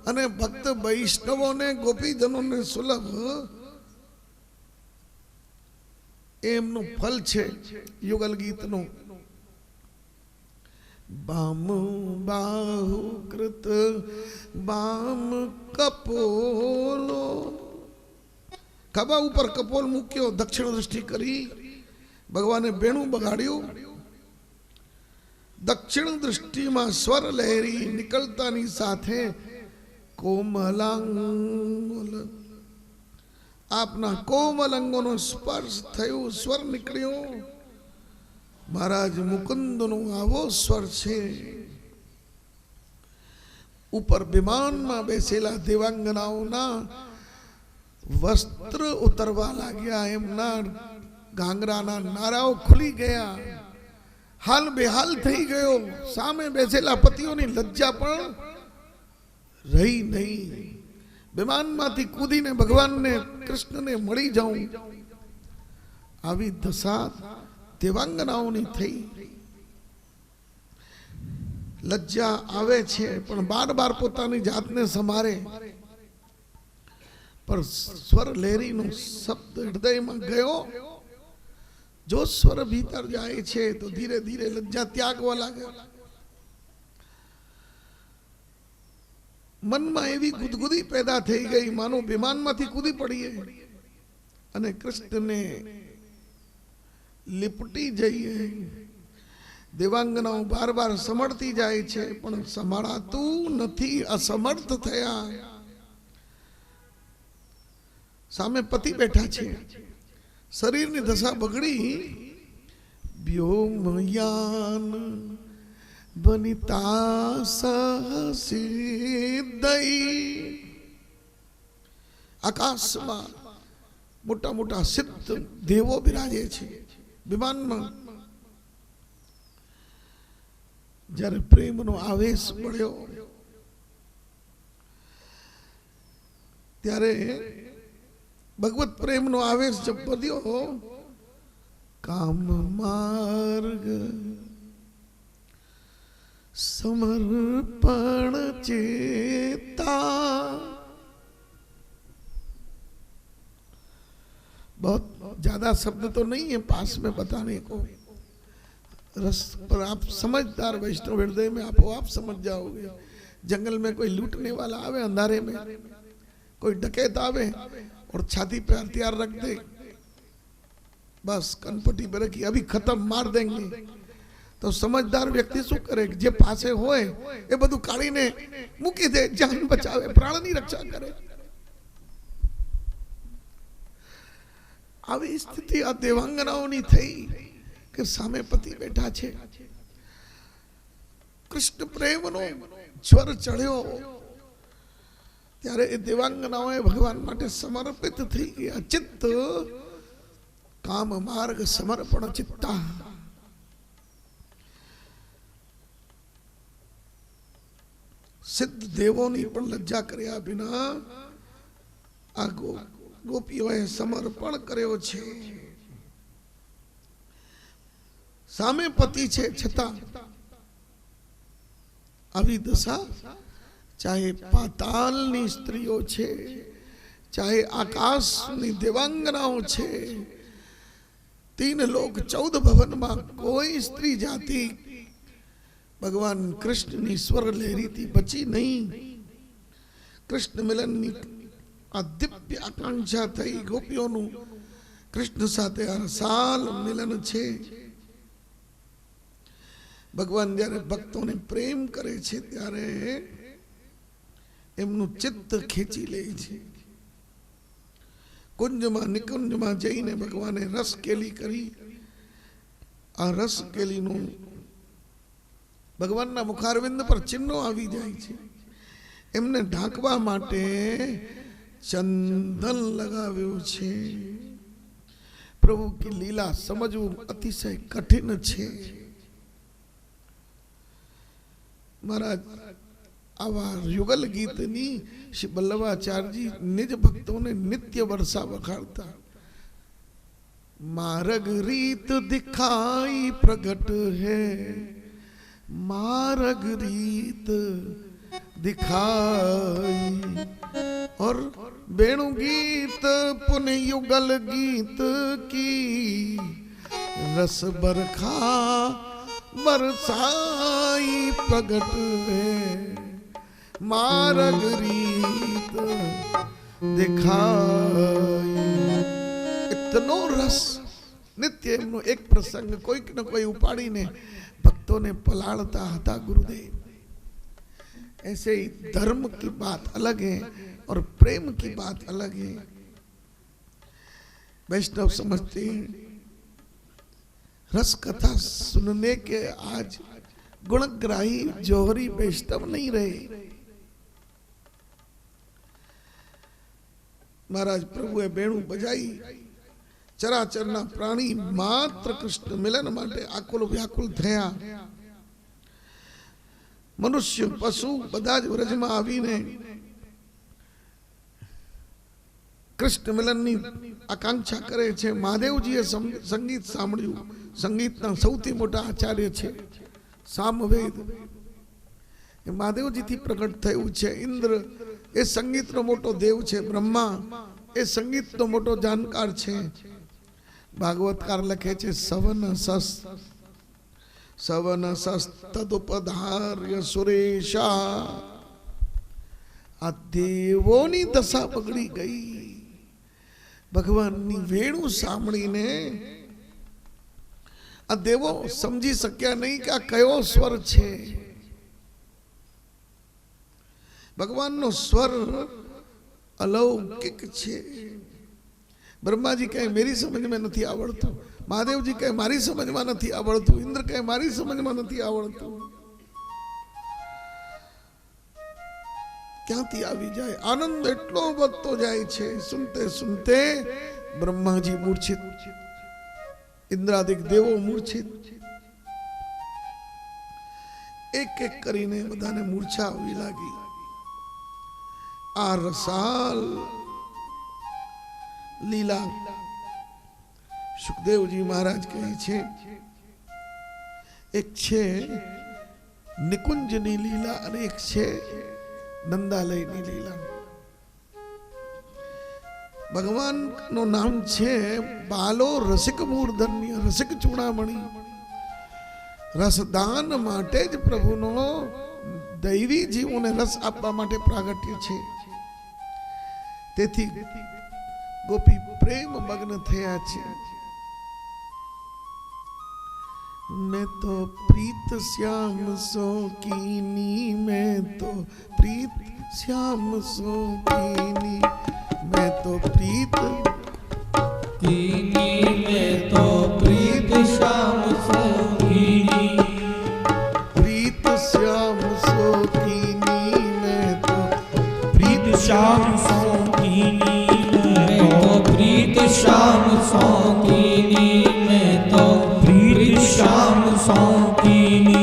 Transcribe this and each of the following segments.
અને ભક્ત વૈષ્ણવોને ગોપીજનોને સુલભ એમનું ફલ છે યુગલ ગીતનું. બામ બાહુ કૃત બામ કપોલો, ખભા ઉપર કપોલ મૂક્યો, દક્ષિણ દ્રષ્ટિ કરી, ભગવાને બેણું બગાડ્યું. દક્ષિણ દૃષ્ટિમાં સ્વર લહેરી નીકળતાની સાથે કોમલાંગ, આપના કોમલ અંગોનો સ્પર્શ થયો, સ્વર નીકળ્યો. મહારાજ મુકુંદનો આવો સ્વર છે. ઉપર વિમાનમાં બેસેલા દેવાંગનાઓના વસ્ત્ર ઉતરવા લાગ્યા, એમના ઘાંગરાના નારાઓ ખુલી ગયા, હાલ બેહાલ થઈ ગયો. સામે બેસેલા પતિઓની લજ્જા પણ રહી નહીં. વિમાનમાંથી કૂદીને ભગવાનને કૃષ્ણને મળી જાઉં, આવી દશા દેવાંગનાઓની થઈ. લજ્જા આવે છે પણ બાર બાર પોતાની જાતને સંભાળે, પણ સ્વર લહેરીનો શબ્દ હૃદયમાં ગયો. જો સ્વર ભીતર જાય છે તો ધીરે ધીરે લજ્જા ત્યાગવા લાગે. મનમાં એવી ગુદગુદી પેદા થઈ ગઈ, માનો વિમાનમાંથી કૂદી પડીએ અને કૃષ્ણને લીપટી જઈએ. દેવાંગનાઓ બાર બાર સમળતી જાય છે પણ સંભાળાતું નથી, અસમર્થ થયા. સામે પતિ બેઠા છે, શરીરની દશા બગડી. વ્યોમયાન બનિતા સહસિદ્ધઈ, આકાશમાં મોટા મોટા સિદ્ધ દેવો બિરાજે છે. વિમાનમાં જ્યારે પ્રેમનો આવેશ પડ્યો ત્યારે ભગવત પ્રેમનો આવેશ જબ વધ્યો, કામ માર્ગ समर्पण चेता. बहुत ज्यादा शब्द तो नहीं है पास में बताने को, रस पर आप समझदार वैष्णव हृदय में आप समझ जाओगे. जंगल में कोई लूटने वाला आवे, अंधारे में कोई डकैत आवे और छाती पे हथियार रख दे, बस कनपट्टी पे रखी, अभी खत्म, मार देंगे. तो समझदार व्यक्ति शू करे, जे पासे होय ए बधु काढीने मूकी दे, जान बचावे, प्राणनी रक्षा करे. આવી સ્થિતિ આ દેવાંગનાઓની થઈ કે સામે પતિ બેઠા છે. કૃષ્ણ પ્રેમનો જ્વર ચડ્યો ત્યારે એ દેવાંગનાઓએ ભગવાન માટે સમર્પિત થઈ ગયા. ચિત્ત કામ માર્ગ સમર્પણ ચિત્તા. સિદ્ધ દેવોની પણ લજ્જા કર્યા વિના આ ગોપીઓએ સમર્પણ કર્યો છે. સામે પતિ છે છતાં આવી દશા, ચાહે પાતાલની સ્ત્રીઓ છે, ચાહે આકાશની દેવાંગનાઓ છે, 3 લોક 14 ભવનમાં કોઈ સ્ત્રી જાતિ भगवान कृष्ण स्वर लहरी थी बची नहीं. कृष्ण मिलन आ दिव्य आकांक्षा थई. गोपीओनु कृष्ण साथे हर साल मिलन छे. भगवान जયારે ભક્તોને પ્રેમ કરે છે ત્યારે એમનું ચિત્ત ખેંચી લે છે. કુંજમાં નિકુંજમાં જઈને ભગવાને રસ કેલી કરી. આ રસ કેલીનું ભગવાનના મુખારવિંદ પર ચિહ્નો આવી જાય છે. એમને ઢાંકવા માટે ચંદન લગાવ્યો છે. પ્રભુ કી લીલા સમજવું અતિશય કઠિન છે. મહારાજ આવા યુગલ ગીતની શ્રી વલ્લભાચાર્યજી નિજ ભક્તોને નિત્ય વર્ષા વખાડતા. માર્ગ રીત દિખાઈ પ્રગટ હૈ, मार्ग रीत दिखाई। और वेणु गीत पुण्य युगल गीत की रस बरखा बरसाई प्रगट है मारग रीत दिखाई। इतनो रस नित्य एमनो एक प्रसंग कोई न कोई उपाड़ी ने भक्तों ने पलाड़ता था गुरुदेव। ऐसे ही धर्म की बात अलग है और प्रेम की बात अलग है। वैष्णव समझते हैं रस कथा सुनने के आज गुणग्राही जोहरी वैष्णव नहीं रहे। महाराज प्रभुए वेणु बजाई। चराचરના प्राणी मात्र कृष्ण मिलन માટે આકુલ વ્યાકુલ થયા। મનુષ્ય પશુ બધા જ વ્રજમાં આવીને કૃષ્ણ મિલનની આકાંક્ષા કરે છે। મહાદેવજીએ સંગીત સાંભળ્યું। સંગીતના સૌથી મોટા આચાર્ય છે સામવેદ, એ મહાદેવજીથી પ્રગટ થયું છે। ઇન્દ્ર એ સંગીતનો મોટો દેવ છે। બ્રહ્મા એ સંગીતનો મોટો જાણકાર છે। ભાગવતકાર લખે છે સવન સસ તદુપધાર્ય સુરેશા। આ દેવોની દશા બગડી ગઈ। ભગવાનની વેણુ સાંભળીને આ દેવો સમજી શક્યા નહીં કે આ કયો સ્વર છે। ભગવાનનો સ્વર अलौकिक छे। ब्रह्मा जी कहे मेरी समझ में नहीं आवड़तु, महादेव जी कहे मारी समझ में नहीं आवड़तु, इंद्र कहे मारी समझ में नहीं आवड़तु। क्यांथी आवी जाए आनंद एटलो वधतो जाए छे। सुनते सुनते ब्रह्मा जी मूर्छित, इंद्रादिक देवो मूर्छित। एक एक करीने बधाने मूर्छा आवी लागी। आ रसाल लीला सुखदेव जी महाराज कहे छे। एक छे निकुंजनी लीला और एक छे नंदालयनी लीला। भगवान नो नाम छे बालो रसिक मूर्धन्य, रसिक चूड़ामणी। रसदान माटे ज प्रभुनो दैवी जीवोने रस आपवा माटे प्रागट्य छे। तेथी गोपी प्रेम मग्न थया छे। मैं तो प्रीत श्याम शौकीनी, मैं तो प्रीत श्याम शौकीनी, मैं तो प्रीत कीनी, मैं तो प्रीत श्याम शौकीनी, प्रीत श्याम शौकीनी, मैं तो प्रीत श्याम शौकीनी, मैं तो प्रीत श्याम शौकीनी, मैं तो प्रीत श्याम शौकीनी।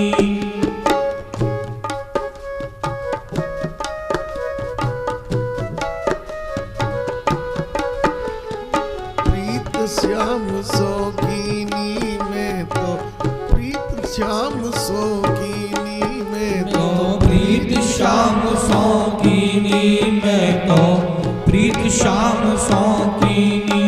प्रीत श्याम शौकीनी, मैं तो प्रीत श्याम शौकीनी, मैं तो प्रीत श्याम शौकीनी, मैं तो प्रीत श्याम शौकीनी।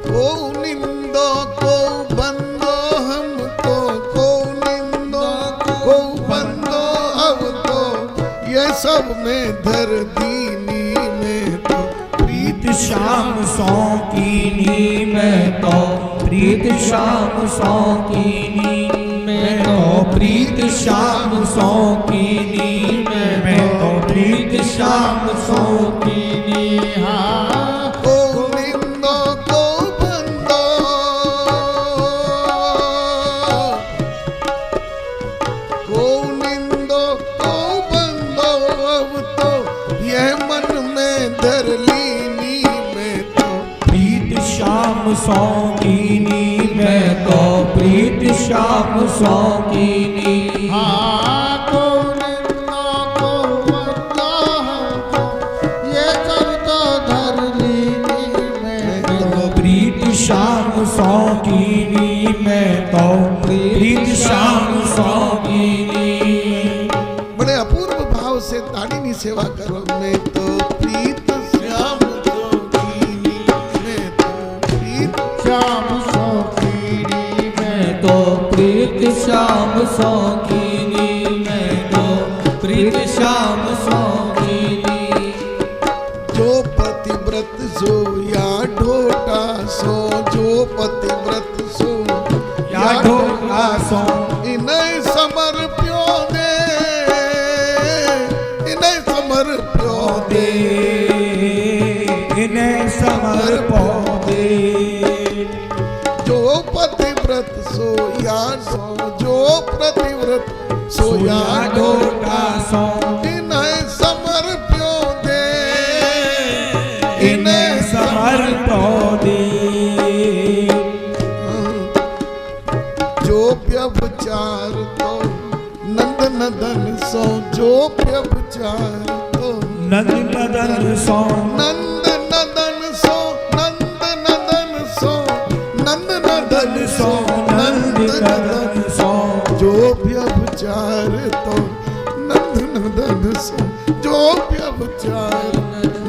को निंदो को बंदो हमको, को निंदो को बंदो अब तो ये सब में धर दीनी, में तो प्रीत श्याम शौकीनी, मैं तो प्रीत श्याम शौकीनी, मैं तो प्रीत श्याम शौकीनी, मैं तो प्रीत श्याम शौकीनी। हाँ को निंदो को बंदो, को निंदो को बंदो अब तो यह मन में धर लीनी, में तो प्रीत श्याम शौकीनी, मैं तो प्रीत श्याम शौकीनी। हाँ को निंदो को बंदो हमको ये सब तो धर लीनी, में तो प्रीत श्याम शौकीनी, मैं तो प्रीत श्याम शौकीनी। बड़े अपूर्व कृपा करो। मैं तो प्रीत श्याम शौकीनी, मैं तो प्रीत श्याम शौकीनी, मैं तो प्रीत श्याम शौकीनी, मैं तो प्रीत श्याम शौकीनी। जो पतिव्रत सो या ढोटा सो, जो पतिव्रत सो या ढोटा सो, इन्हें समर्प्यो दे, इन्हें समर्प्यो दे, इन्हें समर्पो दे। जो पतिव्रत सो या जो प्रतिव्रत सो या ढोटा सो, इन्हें समर्प्यो दे, इन्हें समर्पो दे। जो व्यभिचार तो नंद नदन सो, जो व्यभिचार तो नंद नदन सो, नंद नदन सो, नंद नदन सो, नंद नदन सो, नंद नदन सो। जो व्यभिचार तो नंद नदन सो, जो व्यभिचार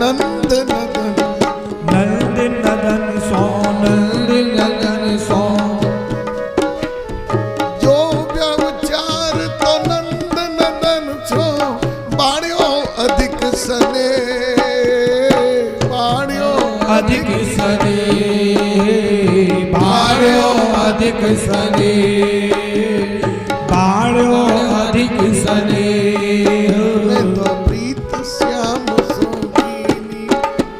नंद नदन, नंद नदन सो, नंद नदन सो। जो व्यभिचार तो नंद नदन सो, बाण्यो अधिक सने, बाण्यो अधिक सने, बाण्यो अधिक सने, बाण्यो अधिक सने। मैं तो प्रीत श्याम शौकीनी,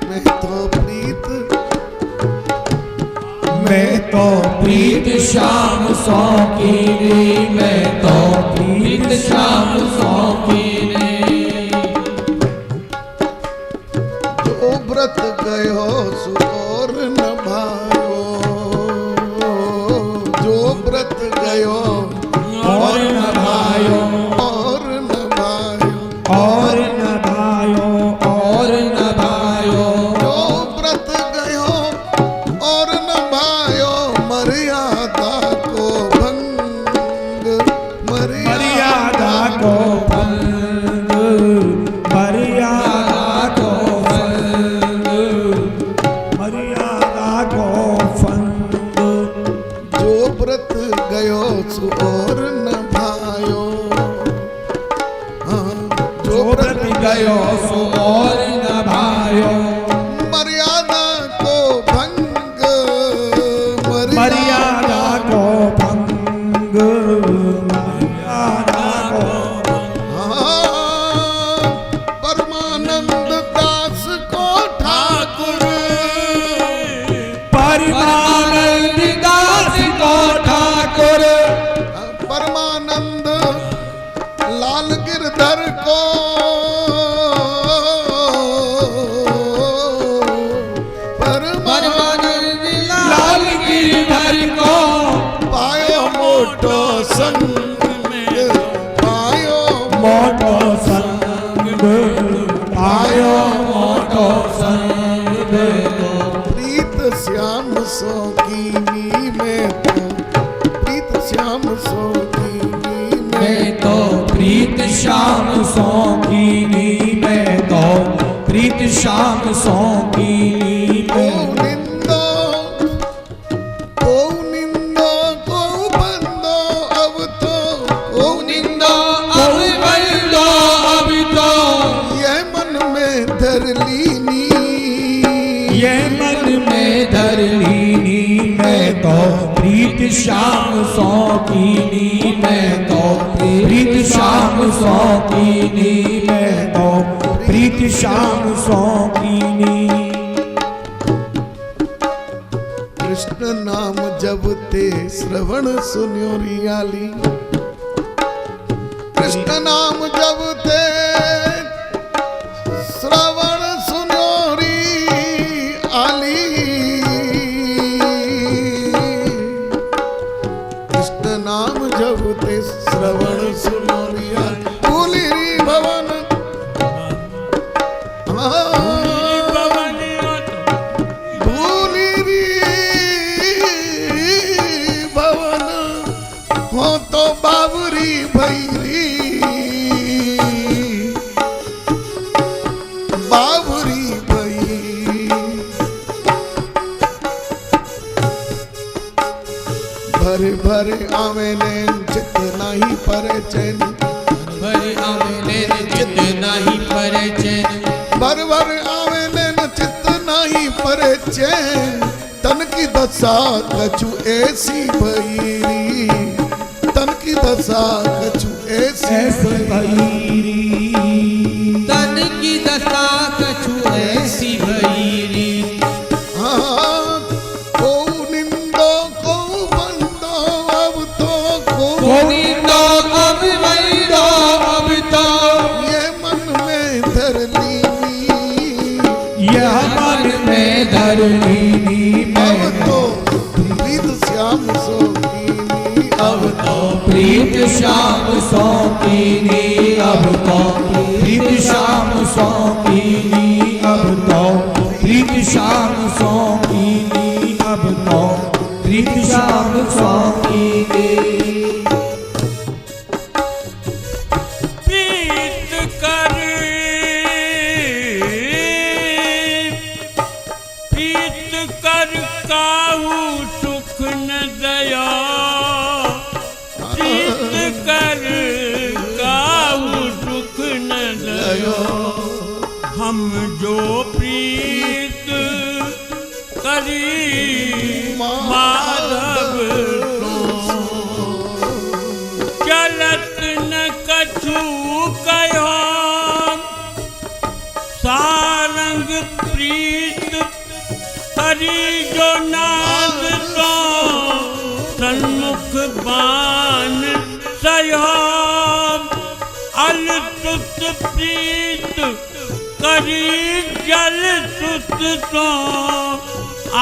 मैं तो प्रीत, मैं तो प्रीत श्याम शौकीनी, मैं तो प्रीत श्याम शौकीनी। जो व्रत गयो सुर न भायो, जो व्रत गयो और न भायो, और न भायो, और न भायो, और न भायो। जो व्रत गयो और न भायो, मर्यादा को भंग, मर्यादा को भंग, मर्यादा को भंग, मर्यादा को भंग। जो व्रत गयो सो और न भायो, हाँ, जो व्रत गयो सो और न भायो, मर्यादा को भंग, मर्यादा को भंग, मर्यादा को। हाँ, परमानंद दास को ठाकुर, परमानंद दास को ठाकुर, परमानंद लाल गिरधर को, परमानंद लाल गिरधर को। पायो मोटो संग, पायो मोटो संग, पायो मोटो संग। प्रीत श्याम शौकीनी, मैं तो प्रीत श्याम शौकीनी, मैं तो प्रीत श्याम शौकीनी, मैं तो प्रीत श्याम शौकीनी। को निंदो, को निंदो, को बंदो अब तो, को निंदा अब बंदो अब तो, ये मन में धर लीनी, ये मन में धर लीनी। मैं तो प्रीत श्याम शौकीनी, मैं तो प्रीत श्याम शौकीनी, मैं तो प्रीत श्याम शौकीनी। कृष्ण नाम जब ते श्रवण सुन्यो रियाली, कृष्ण नाम जब ते श्रवण सुन्यो रियाली, कृष्ण नाम जब ते श्रवण सुन्यो रियाली, भूली री भवन, भूली री भवन हो तो बाबरी भैरी, भरे भरे आवे ने चित नहीं परे चैन भर आवे ने चित नहीं परे चैन भर भर आवे ने चित नहीं परे चैन तन की दशा कछु ऐसी भईरी तन की दशा कछु ऐसी भईरी तन की दशा कछु ऐसी भईरी हाँ को निंदो को बंदो अब तो को निंदो अब वैरो अब तो ये मन में धर लीनी यह मन में धर लीनी अब तो प्रीत श्याम सोकीनी अब तो प्रीत श्याम सौकीनी अब तो प्रीत श्याम सौकीनी अब तो प्रीत श्याम सौकीनी अब तो प्रीत श्याम सौकीनी प्रीत कर काहू सुख न दया प्रीत कर काहू सुख न दया हम जो प्रीत करी माधव चलत न कछु कहो सारंग प्रीत करी जो नाद तो सन्मुख बान सयो अल तुत प्रीत करी जल तुत तो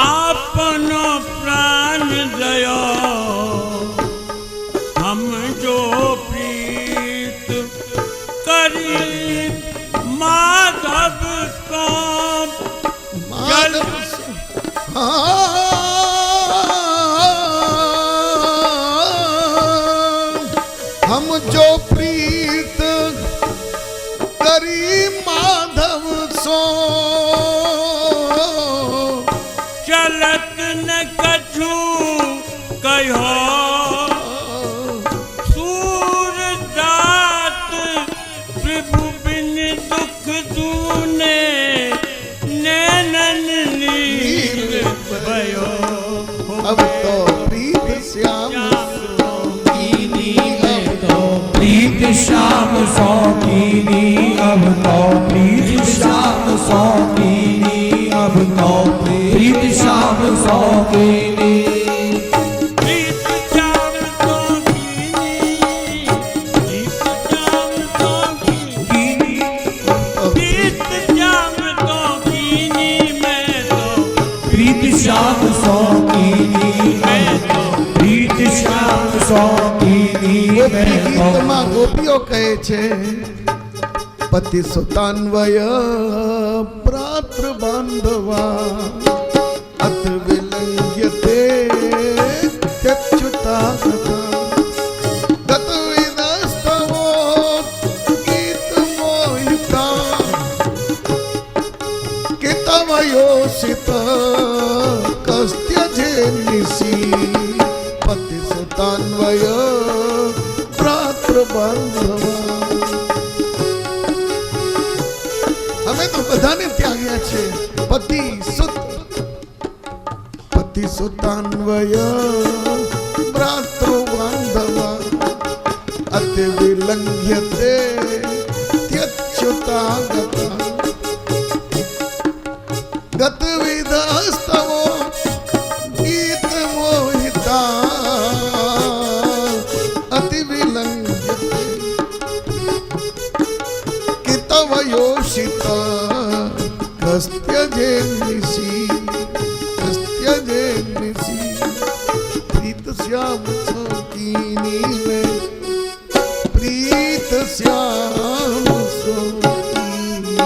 आपनो प्राण दयो हम जो प्रीत करी माधव को जल हम जो प्रीत करी माधव सो चलत न कछु कहो सूरदात प्रभु बिन दुख दूने नैनन नीर भयो अब तो प्रीत श्याम प्रीत श्याम सौकीनी अब तो प्रीत श्याम सौकीनी अब तो प्रीत श्याम सौकीनी प्रीत श्याम सौकीनी प्रीत श्याम सौकीनी प्रीत श्याम सौकीनी मैं तो प्रीत श्याम सौकीनी मैं तो प्रीत श्याम सौकीनी मैं तो ગીતમાં ગોપીઓ કહે છે પતિ સુતાન્વય પ્રાત્ર બાંધવા અત વિલંગ્યતે ત્યચ્યુતા ગત વિદસ્તવો ગીત મોહિતા કિતવયોષિત કસ્ત્યજે નિશી પતિ સુતાન્વય हमें तो बधाने त्याग्या छे पति सुतान्वय भ्रातृ बांधवा अति विलंघ्यते त्यच्युता गत विदस्तवो गीत मोहिता अति विलंघ्यते कितवयोषित कस्त्यजे निशि प्रीत श्याम सौकीनी में प्रीत श्याम सौकीनी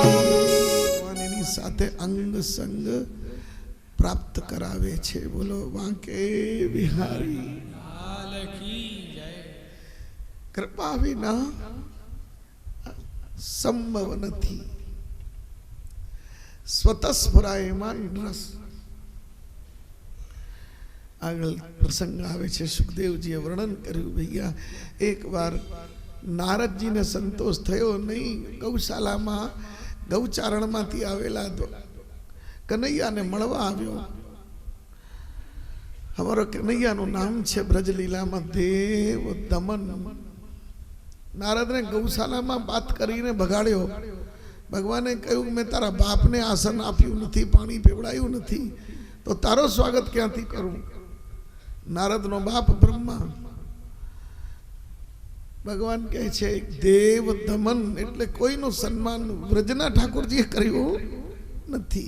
साथे अंग संग प्राप्त करावे छे। बोलो वांके बिहारी कृपा विना संभव નથી। સ્વતઃસ્ફુરાયમાન રસ આગળ પ્રસંગ આવે છે, સુખદેવજીએ વર્ણન કર્યું. ભૈયા એકવાર નારદજીને સંતોષ થયો નહીં. ગૌશાલામાં ગૌચારણમાંથી આવેલા કનૈયાને મળવા આવ્યો. અમારો કનૈયાનું નામ છે બ્રજલીલામાં દેવ દમન. નારદને ગૌશાલામાં વાત કરીને ભગાડ્યો. ભગવાને કહ્યું, મેં તારા બાપને આસન આપ્યું નથી, પાણી પીવડાયું નથી, તો તારો સ્વાગત ક્યાંથી કરું? નારદનો બાપ બ્રહ્મા. ભગવાન કહે છે દેવ દમન એટલે કોઈનું સન્માન વ્રજના ઠાકોરજીએ કર્યું નથી.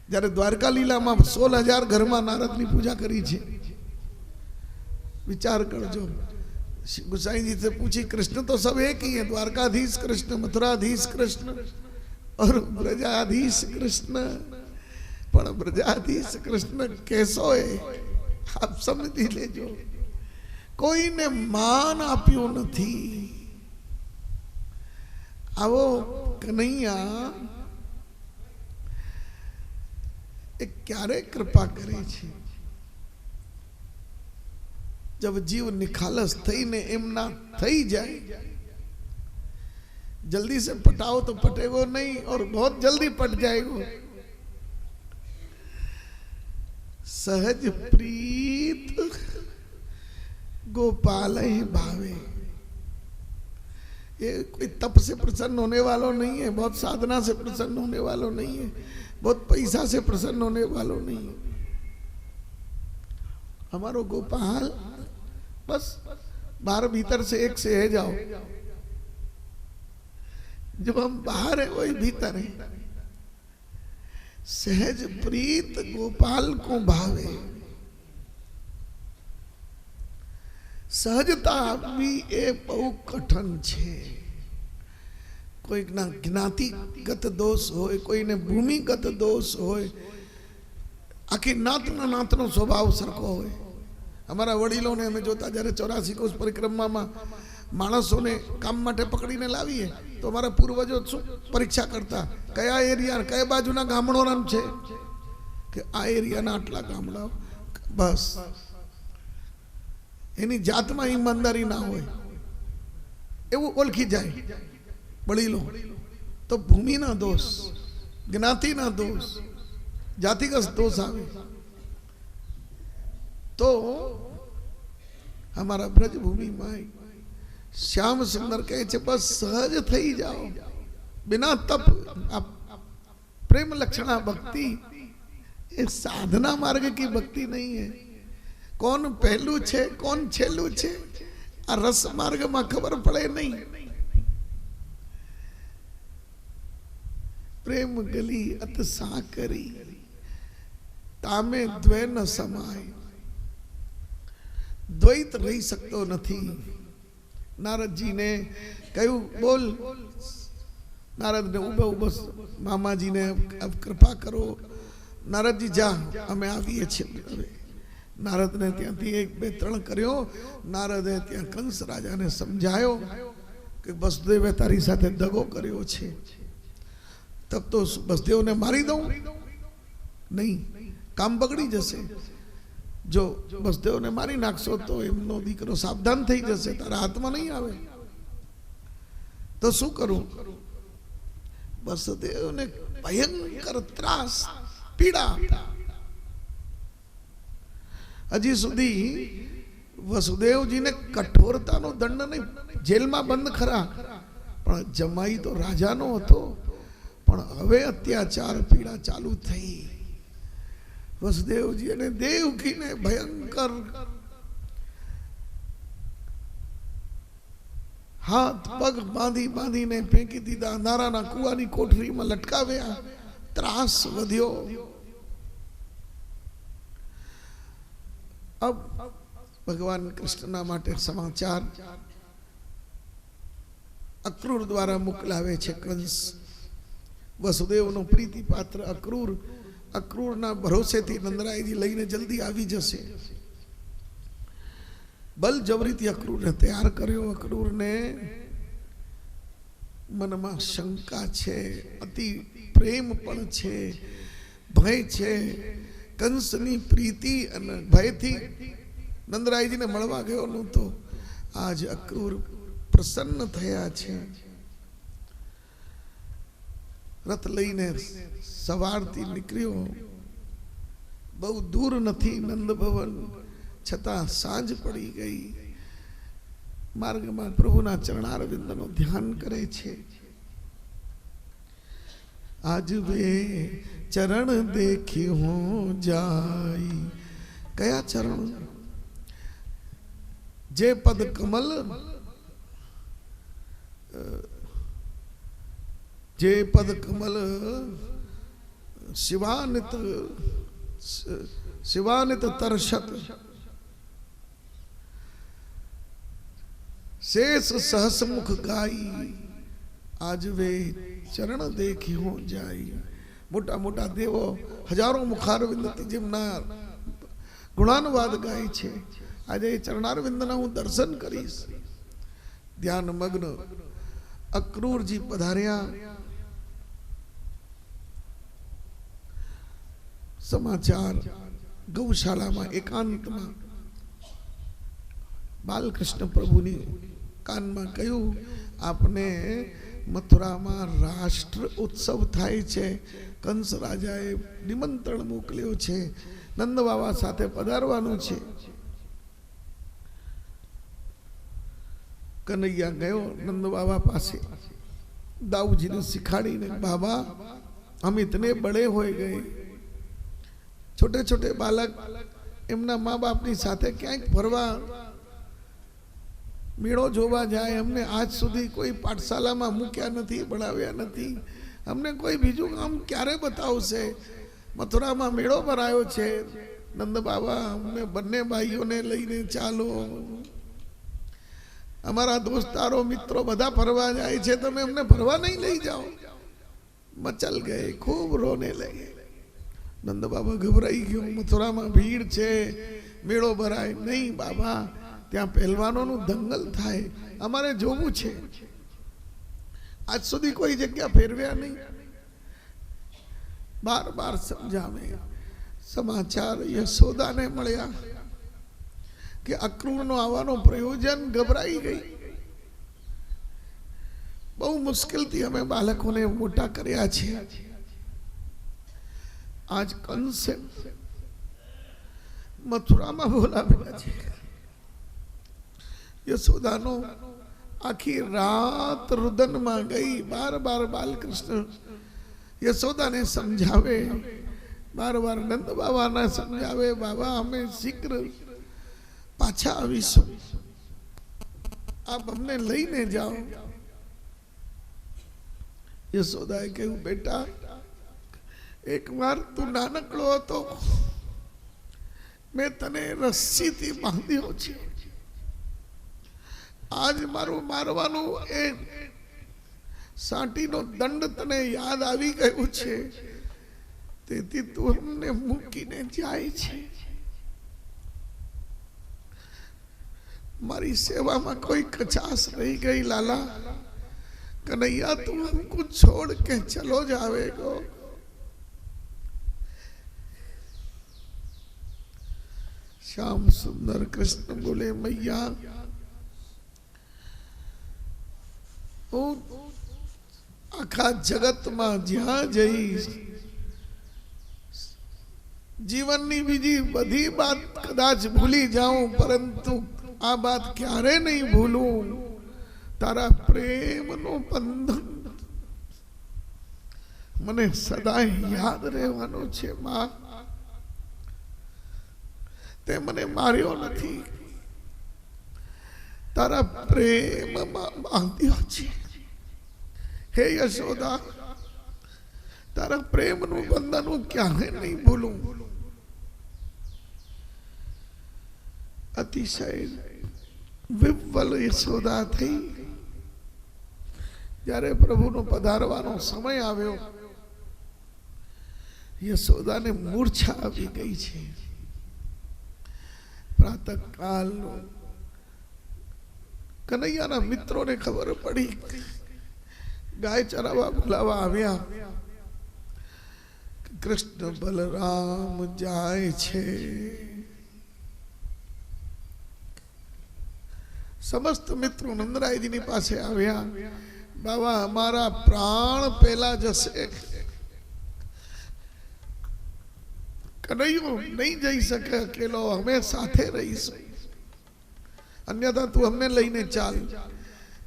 જ્યારે દ્વારકા લીલામાં 16,000 ઘરમાં નારદની પૂજા કરી છે. विचार करजो. गुसाई जी से पूछी, कृष्ण तो सब एक ही है, द्वारकाधीश कृष्ण, मथुराधीश कृष्ण और ब्रजाधीश कृष्ण, पर ब्रजाधीश कृष्ण कैसो है आप समझी लेजो. कोई ने मान आप्यो नहीं. आवो कन्हैया एक क्यारे कृपा करे छे. जब जीव निखालस थई ने एमना थई जाए, जल्दी से पटाओ तो पटेगो नहीं और बहुत जल्दी पट जाएगो. सहज प्रीत गोपाल ही भावे. ये कोई तप से प्रसन्न होने वालों नहीं है, बहुत साधना से प्रसन्न होने वालों नहीं है, बहुत पैसा से प्रसन्न होने वालों नहीं है. हमारो गोपाल बस बाहर भीतर से एक से है जाओ. जब हम बाहर है वही भीतर है. सहज प्रीत गोपाल को भावे. सहजता भी ए बहु कठिन छे. कोई ना ज्ञातिगत दोष होय, कोई ने भूमिगत दोष होय, आखी नातना नातनो स्वभाव सरखो होय. हमारा वडीलों ने हमें जोता जયારે 84 कोस परिक्रमा में माणसों ने काम माटे पकड़ीने लावीए तो हमारा पूर्वजों परीक्षा करता कया एरिया कया बाजुना गामडोना छे कि आ एरियाना आटला गामडाओ. बस एनी जातमां ईमानदारी ना होय एवुं ओळखी जाय वडीलो. तो भूमिना दोष, ज्ञातिना दोष, जातिगत दोष आवे. तो हमारा ब्रजभूमि में श्याम सुंदर कहे छे बस सहज थई जाओ, बिना तप. आप प्रेम लक्षणा भक्ति ये साधना मार्ग की भक्ति नहीं है. कौन पहलू छे कौन छेलू छे आ रस मार्ग में खबर पड़े नहीं. प्रेम गली अत साकरी तामे द्वे न समाय. द्वैत रही सकतो नहीं. नारद जी ने कहू बोल. नारद ने उबो उबो मामा जी ने अब कृपा करो. नारद जी जा अमे आवीए छे. नारद ने त्यांथी 1 2 3 कर्यो. नारदे त्यां कंस राजा ने समझायो कि वसुदेवे तारी साथे दगो कर्यो छे. तब तो वसुदेव ने मारी दऊं नहीं, काम बगड़ी जशे. जो वसुदेव ने मारी नाखशो तो एमनो दीकरो सावधान थई जशे, तारा हाथमां नहीं आवे. तो शुं करूं? वसुदेव ने भयंकर त्रास पीड़ा. हजी सुधी वसुदेव जी ने कठोरता नो दंड नहीं, जेल में बंद खरा पण जमाई तो राजा नो हतो. पण हवे अत्याचार पीड़ा चालू थई. वसुदेव जी ने देवकी ने भयंकर हाथ पग बांधी बांधी ने फेंकी दीधा. अंधाराना कुआनी कोठरी में लटकाव्या. त्रास वध्यो. अब भगवान कृष्णना माटे समाचार अक्रूर द्वारा मोकलावे छे. कंस वसुदेव नो प्रीति पात्र अक्रूर. अक्रूर ना भरोसे थी नंदराय जी लईने जल्दी आवी जशे. बल जबरीथी अक्रूर ने तैयार कर्यो. अक्रूर ने मन में शंका छे, अति प्रेम पण छे, भय छे. કંસની પ્રીતિ અને ભયથી નંદરાયજીને મળવા ગયો નહોતો. આજ અક્રૂર પ્રસન્ન થયા છે. રથ લઈને સવારથી નીકળ્યો. બહુ દૂર નથી નંદ ભવન, છતાં સાંજ પડી ગઈ. માર્ગમાં પ્રભુના ચરણારવિંદનું ધ્યાન કરે છે. આજ વે ચરણ દેખી હું જાય. કયા ચરણ? જે પદ કમલ, જે પદ કમલ શિવાનિત શિવાનિત તર્ષત शेष सहसमुख गाई. आज वे चरण देखी हो जाई. मोटा मोटा देवो हजारों मुखारविंदથી જેમના ગુણાનુવાદ ગાય છે. આજે ચરણારવિંદના હું દર્શન કરીશ. ધ્યાન મગ્ન અક્રૂરજી પધાર્યા. સમાચાર ગૌશાળામાં એકાંતમાં બાલકૃષ્ણ પ્રભુની કાનમાં કહ્યું, આપને મથુરામાં રાષ્ટ્ર ઉત્સવ થાય છે. કંસ રાજાએ નિમંત્રણ મોકલ્યો છે. નંદ બાબા સાથે પધારવાનું છે. કનૈયા ગયો નંદ બાબા પાસે. દાऊजीને શીખાડીને, બાબા हम इतने बड़े हो गए. छोटे छोटे बालक એમના મા બાપની સાથે ક્યાંક ફરવા મેળો જોવા જાય. અમને આજ સુધી કોઈ પાઠશાલામાં મૂક્યા નથી, ભણાવ્યા નથી. અમને કોઈ બીજું કામ ક્યારે બતાવશે? મથુરામાં મેળો ભરાયો છે. નંદ બાબા અમને બંને ભાઈઓને લઈને ચાલો. અમારા દોસ્તારો મિત્રો બધા ફરવા જાય છે, તમે અમને ફરવા નહીં લઈ જાઓ. મચલ ગયે, ખૂબ રોને લગે. નંદ બાબા ગભરાઈ ગયો. મથુરામાં ભીડ છે, મેળો ભરાય નહીં. બાબા ત્યાં પહેલવાનોનું દંગલ થાય, અમારે જોવું છે. આજ સુધી કોઈ જગ્યા ફેરવ્યા નહીં. બાર બાર સમજાવે. સમાચાર યશોદાને મળ્યા કે અક્રૂરનો આવવાનો પ્રયોજન. ગભરાઈ ગઈ. બહુ મુશ્કેલથી અમે બાળકોને મોટા કર્યા છે. આજ કંસે મથુરામાં બોલાવ્યા છે. યશોદાનો આખી રાત રુદનમાં ગઈ. બાર બાર બાલકૃષ્ણ યશોદાને સમજાવે, બાર બાર નંદ બાબાને સમજાવે, બાબા અમે શીઘ્ર પાછા આવીશું, આપ અમને લઈને જાઓ. યશોદાએ કહ્યું, બેટા એક વાર તું નાનકડો હતો, મેં તને રસ્સીથી બાંધ્યો છે. આજ મારું મારવાનું એ સાટીનો દંડ તને યાદ આવી ગયું છે, તેથી તું અમને મૂકીને જાય છે. મારી सेवा कोई कचास रह गई लाला. कन्हैया तुम हमको छोड़ के चलो जावेगो. श्याम सुंदर कृष्ण बोले, मैया आखा जगत में ज्या जई जीवन नी बीजी बधी बात कदाच भूली जाऊं, परंतु आ बात क्यारे नहीं भूलूं. तारा प्रेम नो बंधन मने सदाय याद रहवानो छे. मां ते मने मार्यो नथी, तारा प्रेम में बांध्यो छे. हे यशोदा, तारा प्रेम नु बंधन हूँ क्यारे नहीं भूलूं. अतिशय विव्वल यशोदा थी. જ્યારે પ્રભુનો પધારવાનો સમય આવ્યો, યશોદાને મૂર્છા આવી ગઈ છે. પ્રાતઃકાલ કનૈયાના મિત્રોને ખબર પડી, ગાય ચરાવવા બોલાવા આવ્યા. कृष्ण बलराम जाय छे। समस्त मित्रों नंदराय जी पासे आव्या, बाबा हमारा प्राण पेला जसे, कन्हैयो नहीं जई सके अकेलो, हमें साथे रहीશું, अन्यथा तू हमने लईने चाल।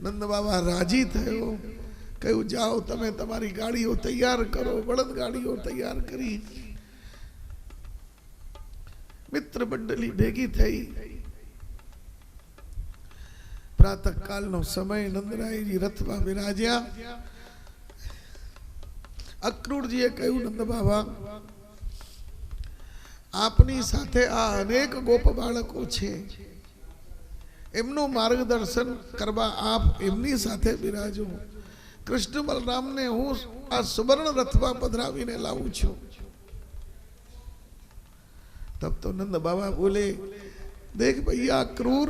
नंद बाबा राजी थयो, कहू जाओ तमे तमारी गाड़ीओ तैयार करो। बળદ गाड़ीओ तैयार करी, मित्र मंडली भेगी थई। प्रातः काल नो समय नंदराय जी रथ में विराज्या। अक्रूर जी कहू, नंद बाबा आपनी साथे आ अनेक गोप बाळको छे, एमनो मार्गदर्शन करवा आप एमनी साथे विराजो। कृष्ण बलराम ने हूँ आ सुवर्ण रथवा पधरावीने लावू छू। तब तो नंद बाबा बोले, देख भैया क्रूर,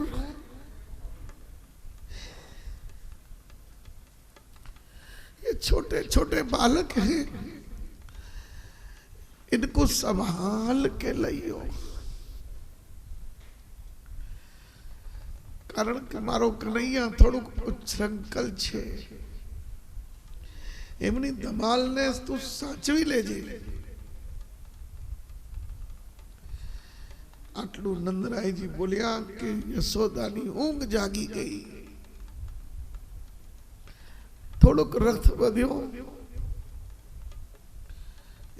ये छोटे छोटे बालक हैं, इनको संभाल के लियो, कारण के मारो कन्हैया थोड़ू उच्छृंखल छे, एमनी धमाल ने तू साचवी लेजे। आटलू नंदराय जी बोलिया कि यशोदानी ऊंघ जागी गई। थोड़ोक रथ बध्यो,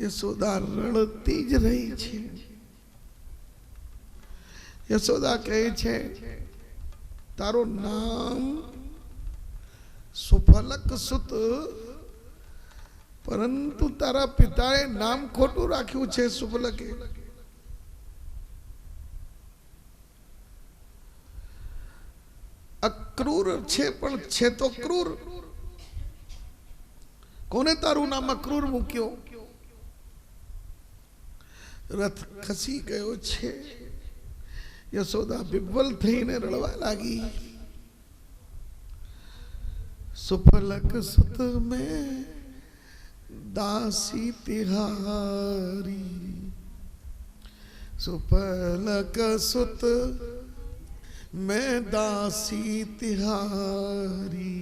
यशोदा रड़ती ज रही छे। यशोदा कहे छे, तारो नाम सुफलक सुत, परंतु तारा पिताए नाम खोटू राख्यू छे सुफलके। अक्रूर छे पण छे तो क्रूर, कोने तारू नाम अक्रूर मूक्यो? रथ खसी गयो छे। यशोदा विव्वल थईने रड़वा लागी। सुफलक सुत में दासी तिहारी, सुफलक सुत में दासी तिहारी,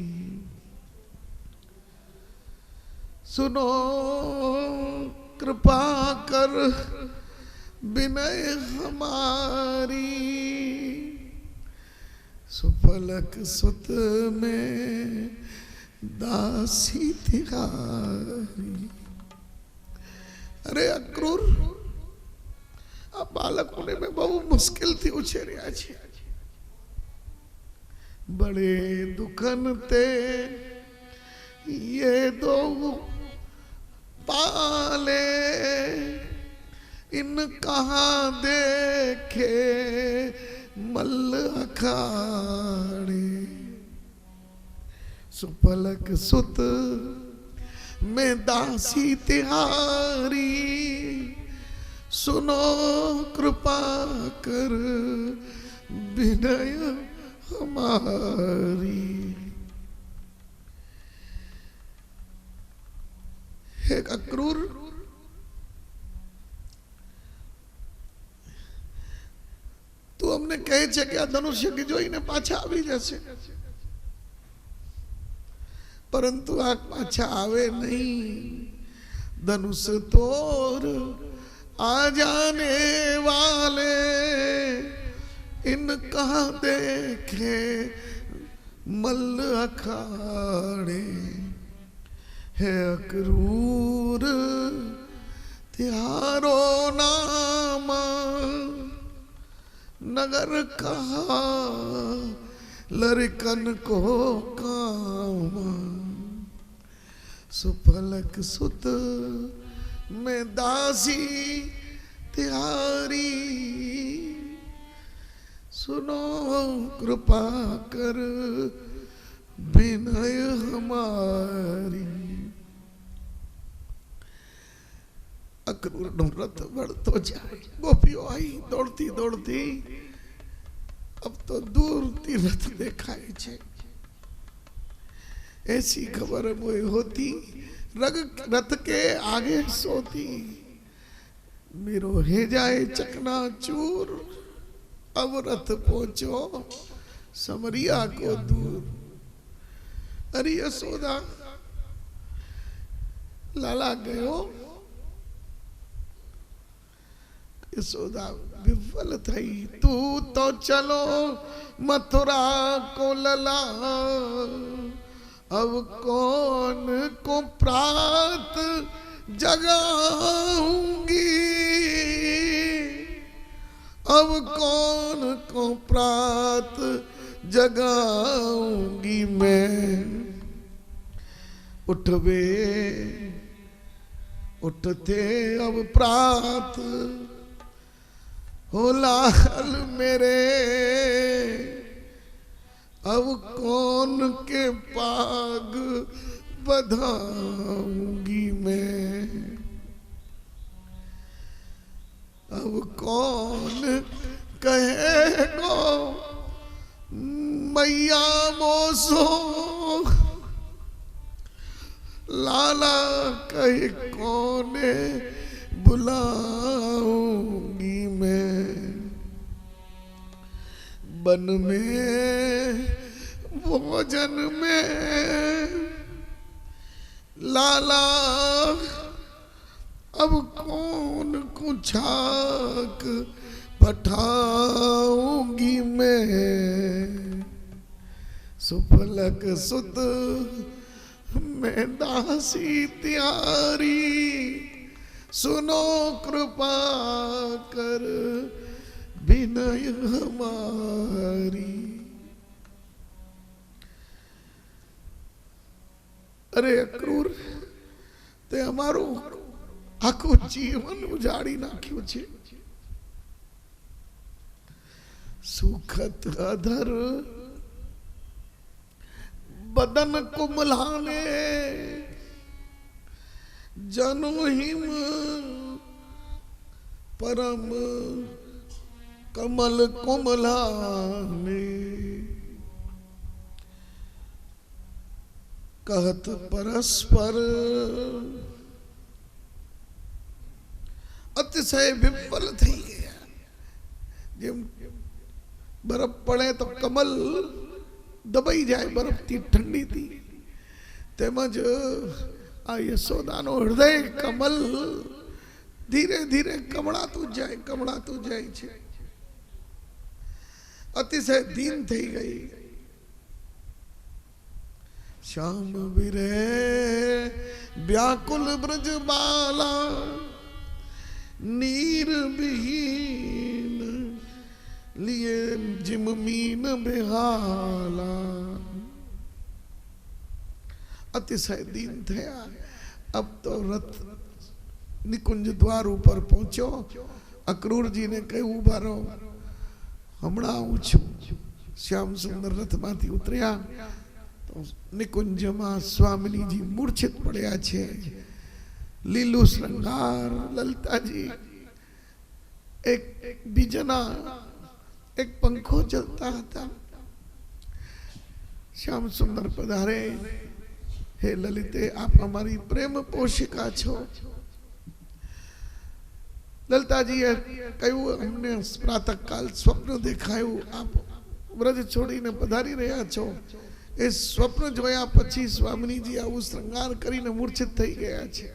सुनो कृपा कर विनय हमारी, सुफलक सुत में दासी तिहारी। अरे अक्रूर, आ बालकों ने में बहु मुश्किल थी उछेर्या छे। बड़े दुखन ते ये दो पाले, इन कहाँ देखे मल्ल अखाड़े, सुफलक सुत में दासी तिहारी, सुनो कृपा कर विनय हमारी। हे अक्रूर, तू अमने कहे छे कि आ धनुष्य की जोईने पाछा आवी जशे, परंतु आ पाछा आवे नहीं। धनुष तोर आ जाने वाले, इन कहाँ देखे मल्ल अखाड़े। है अक्रूर तिहारो नाम, नगर कहा लड़कन को काम, सुफलक सुत में दासी तिहारी, सुनो कृपा कर विनय हमारी। अक्रूर नो रथ बढ़तो जाए। गोपियों आई दौड़ती दौड़ती, अब तो दूर थी रथ देखाय छे। ऐसी खबर मुझे होती, रथ के आगे सोती। मेरो हे जाए चकना चूर, अब रथ पहुंचो समरिया को दूर। अरे यशोदा लाला गयो। यशोदा विफल थई, तू तो चलो मथुरा को लला, अब कौन को प्रात जगाऊंगी, अब कौन को प्रात जगाऊंगी मैं। उठवे उठते अब प्रात, हो लाल मेरे, अब कौन के पाग बधाऊंगी मैं। अब कौन कहेगो मैया मोसो, लाला कहे कौने बुलाऊंगी मैं। बन में भोजन में लाला, अब कौन को छाक पठाऊंगी मैं। सुफलक सुत मैं दासी त्यारी, सुनो कृपा कर विनय हमारी। अरे अक्रूर, ते हमारो आखो जीवन उजाड़ी नाख्यो छे। सुखत अधर बदन कुमलाने, जनु हिम परम कमल कुमलाने। कहत परस्पर अतिशय विफल थी गया। जेम बर्फ पड़े तो कमल दबाई जाए, बर्फ थी ठंडी थी, तेमज आ यशोदानो हृदय कमल धीरे धीरे कमळातुं जाए छे। अतिशय दीन थी गई। श्याम विरह व्याकुल ब्रज बाला, नीर विहीन लिए जिम मीन बेहाला। अतिशय दीन थया। अब तो रथ निकुंज द्वार ऊपर पहुंचो। अक्रूर जी ने कहू उभा रहो, हमणा आऊं छुं। श्याम सुंदर रथ मांथी उतर्या तो निकुंज में स्वामिनी जी मूर्छित पड्या छे। लीलू श्रृंगार ललिता जी, एक बीजना एक पंखो चलता था। श्याम सुंदर पधारे, हे ललिते आप हमारी प्रेम पोषिका छो। ललिता जी कहू हमने प्रातः काल स्वप्न देखायु, आप व्रज छोड़ीने पधारी रह्या छो। ए स्वप्न जोया पछी स्वामिनी जी आवुं श्रृंगार करीने मूर्छित थई गया छे।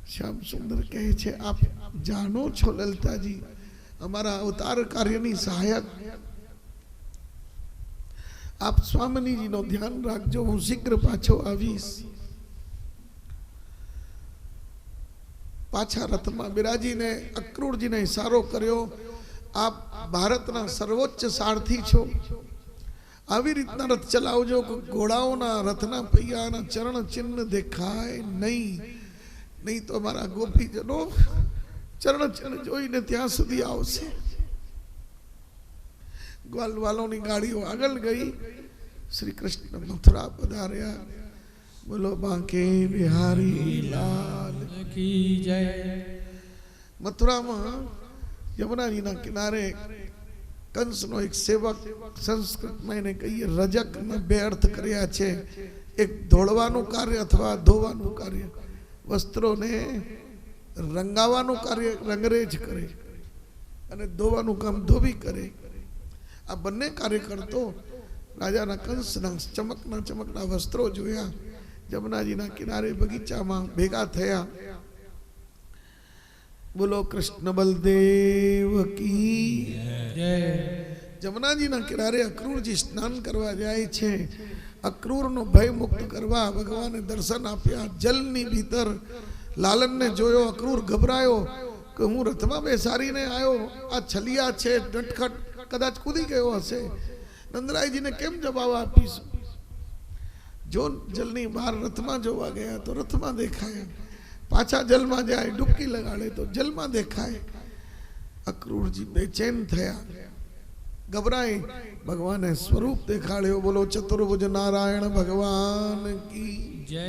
श्याम सुंदर कहे छे, आप जानो छो ललिता जी, हमारा अवतार कार्यनी सहायक आप स्वामिनी जी नो ध्यान राखजो, हूँ शीघ्र पाछो आवीश। पाछा रथ में बिराजी ने अक्रूर जी ने इशारो कर्यो, आप भारतना सर्वोच्च सारथी छो, આવી રીતના રથ ચલાવજો કે ઘોડાઓના રથના પૈયાના ચરણ ચિહ્ન દેખાય નહીં, नहीं तो हमारा गोपीजनों चरण चरण जोईने त्यां सुधी आवशे। ग्वाल वालों की गाड़ीओ आगल गई। श्री कृष्ण मथुरा पधार्या। बोलो बांके बिहारी लाल की जय। मथुरा में यमुना जी ना किनारे कंस नो एक सेवक, संस्कृत में ने कही रजक ने बे अर्थ कर्या छे, एक धोळवानुं कार्य अथवा धोवानुं कार्य। વસ્ત્રોને રંગાવાનું કાર્ય રંગરેજ કરે અને ધોવાનું કામ ધોબી કરે. આ બંને કાર્ય કરતો રાજાના કંસના ચમકના વસ્ત્રો જોયા. જમનાજીના કિનારે બગીચામાં ભેગા થયા. બોલો કૃષ્ણ બલદેવ કી જય. જમનાજીના કિનારે અક્રૂરજી સ્નાન કરવા જાય છે. અક્રૂરનો ભય મુક્ત કરવા ભગવાને દર્શન આપ્યા. જલની ભીતર લાલનને જોયો. અક્રૂર ગભરાયો કે હું રથમાં બેસાડીને આવ્યો, આ છલિયા છે, નટખટ કદાચ કૂદી ગયો હશે. નંદરાયજીને કેમ જવાબ આપીશ? જો જલની બહાર રથમાં જોવા ગયા તો રથમાં દેખાય, પાછા જલમાં જાય ડૂબકી લગાડે તો જલમાં દેખાય. અક્રૂરજી બેચેન થયા, ગભરાય. ભગવાને સ્વરૂપ દેખાડ્યો. બોલો ચતુર્ભુજ નારાયણ ભગવાન કી જય.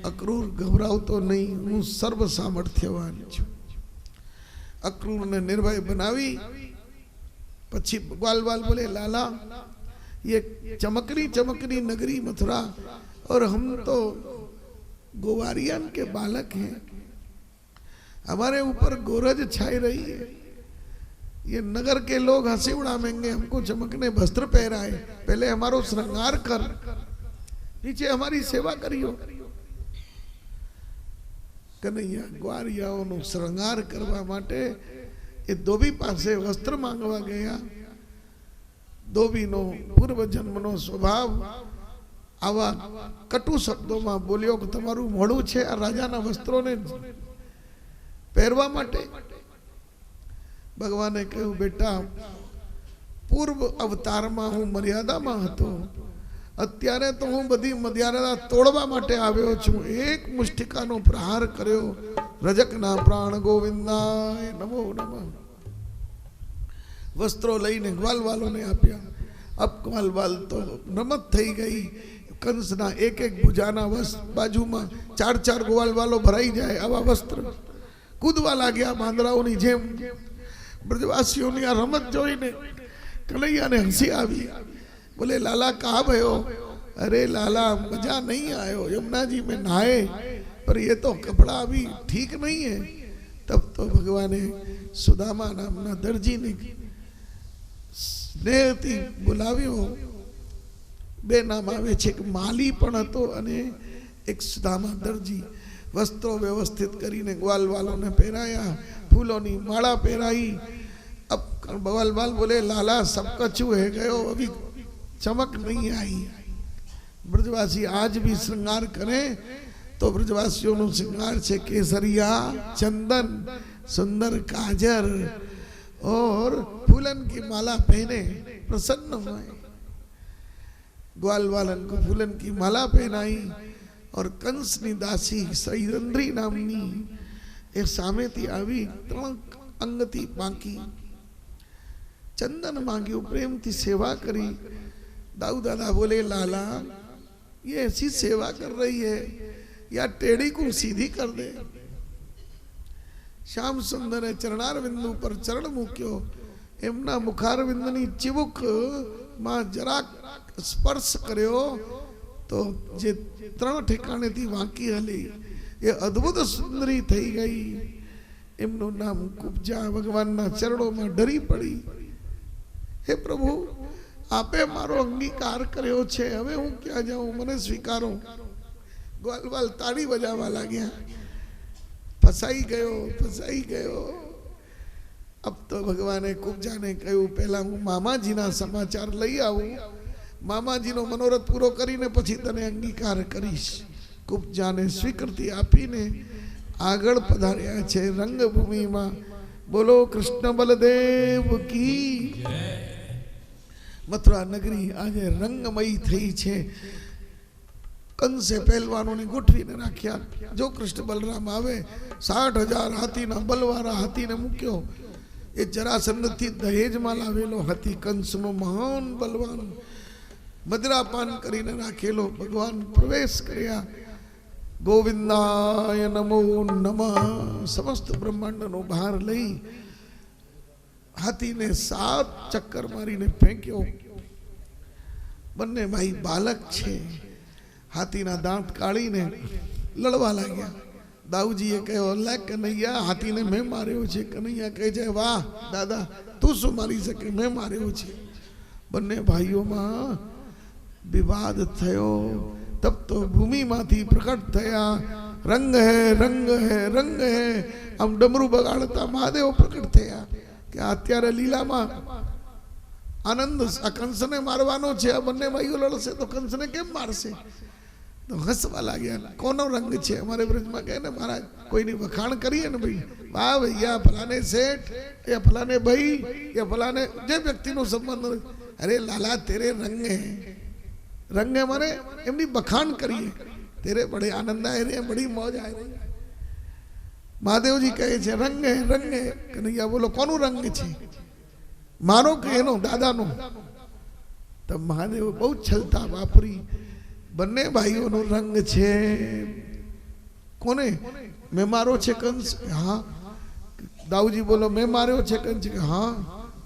અક્રૂર ગભરાવતો નહીં, હું સર્વ સામર્થ્યવાન છું. અક્રૂરને નિર્ભય બનાવી પછી ग्वालवाल बोले लाला ये चमकनी नगरी मथुरा और हम तो गोवारियन के बालक हैं, हमारे ऊपर गोरज छाई रही है, ये नगर के लोग हंसी उड़ावेंगे, हमको चमकने वस्त्र पहराए, पहले हमारो श्रृंगार कर, नीचे हमारी सेवा करियो. कन्हैया ग्वारियाओं श्रृंगार करवा माटे એ ધોબી પાસે વસ્ત્ર માંગવા ગયા. ધોબીનો પૂર્વ જન્મનો સ્વભાવ આવા કટુ શબ્દોમાં બોલ્યો કે તમારું મોડું છે આ રાજાના વસ્ત્રોને પહેરવા માટે. ભગવાને કહ્યું બેટા, પૂર્વ અવતારમાં હું મર્યાદામાં હતો, અત્યારે તો હું બધી મર્યાદા તોડવા માટે આવ્યો છું. એક મુષ્ટિકાનો પ્રહાર કર્યો. રજકના પ્રાણ ગોવિંદાય નમો નમઃ. વસ્ત્રો લઈને ગ્વાલવાલોને આપ્યા. અબ ગ્વાલવાલ તો નમત થઈ ગઈ. કંસના એક ભુજાના બાજુમાં 4 ગ્વાલવાલો ભરાઈ જાય આવા વસ્ત્ર કૂદવા લાગ્યા બાંદરાઓની જેમ. ब्रजवासियों આ રમત જોઈને કનૈયાને હસી આવી. बोले लाला कहाँ भयो? अरे लाला मजा नहीं आयो, यमुना जी में नहाए पर ये तो कपड़ा अभी ठीक नहीं है. तब तो भगवाने सुदामा नामना दर्जी ने स्नेहથી બોલાવ્યો. બે નામ આવે છે, એક માલી પણ હતો અને એક સુદામા દરજી. વસ્ત્રો વ્યવસ્થિત કરીને ગ્વાલવાલોને પહેરાયા, ફૂલોની માળા પહેરાઈ. अब ग्वालवाल बोले लाला सब कछु है गयो, अभी चमक नहीं आई. ब्रजवासी आज भी श्रृंगार करें तो ब्रजवासियों नो श्रृंगार छे केसरिया, चंदन, सुंदर काजर और फूलन की माला पहने प्रसन्न हुए. ग्वालवालन को फूलन की माला पहनाई और कंसनी दासी सैरंद्री नामनी एक सामेती आवी, 3 अंगती बाकी. चंदन मांग्यो, प्रेम थी सेवा करी. दाऊ दादा बोले लाला ये ऐसी सेवा कर रही है, या टेढ़ी को सीधी कर दे. श्याम सुंदर चरणार बिंदु पर चरण मूक्यो. एमना मुखार बिंदनी चिबुक मां जरा स्पर्श कर्यो तो जे 3 ठेकाणे थी वांकी हली, ये अद्भुत सुंदरी थई गई. एमनु नाम कुब्जा. भगवान ना चरणों में डरी पड़ी. हे प्रभु आपे मारो अंगीकार कर्यो छे, हवे हूँ क्या जाऊं, मने स्वीकारो. ग्वालवाल ताड़ी बजावा लाग्या. फसाई गयो. अब तो भगवाने कुब्जा ने कहूं पहला हूँ मामाजी ना समाचार लई आऊं, मामाजी नो मनोरथ पूरो करीने पछी तने अंगीकार करीश. कुब्जा ने स्वीकृति आपीने आगळ पधार्या छे रंगभूमि में. बोलो कृष्ण बलदेव की. मथुरा नगरी आज रंगमयी थई छे. कंसे पहलवानों ने गोठवीने राख्या. जो कृष्ण बलराम आवे 60,000 हाथी ना बलवारा हाथी ने मूक्यो. ये जरासंध थी दहेज में लावेलो हाथी कंस नो महान बलवान मदरापान करीने राखेलो. भगवान प्रवेश कर्या. गोविंदाय नमो नमः. समस्त ब्रह्मांड नो भार लई हाथी ने 7 चक्कर मारी ने फेंक्यो. बन्ने भाई बालक छे. हाथी ना दांत काढ़ी ने लड़वा लाग्या. દાઉજીએ કહ્યું લે કનૈયા હાથીને મેં માર્યો છે. કનૈયા કહે છે વાહ દાદા તું શું મારી શકે, મેં માર્યો છે. બંને ભાઈઓમાં વિવાદ થયો. તબ તો ભૂમિમાંથી પ્રકટ થયા રંગ હે રંગ હે રંગ હે. આમ ડમરું બગાડતા મહાદેવ પ્રકટ થયા કે અત્યારે લીલામાં આનંદ આ કંસને મારવાનો છે. આ બંને ભાઈઓ લડશે તો કંસને કેમ મારશે? તો હસવા લાગ્યા. કોનો રંગ છે? અમારે બ્રજમાં કહે ને મહારાજ કોઈની વખાણ કરીએ ને ભાઈ વાહ ભૈયા ફલાને શેઠ યા ફલાને ભાઈ યા ફલાને જે વ્યક્તિનો સંબંધ, અરે લાલા તેરે રંગ હે. रंग है मारे एमनी बखान करिए तेरे बड़े आनंद आए रहे बड़ी मौज आए रही. महादेव जी कहे छे रंग है. कन्हैया बोलो कोनु रंग छे, मारो के एनो दादा नो. तब महादेव बहुत छलता वापरी बन्ने भाईओ नो रंग छे. कोने? मैं मारो छे कंस. हाँ. दाऊजी बोलो मैं मार्यो छे कंस. हाँ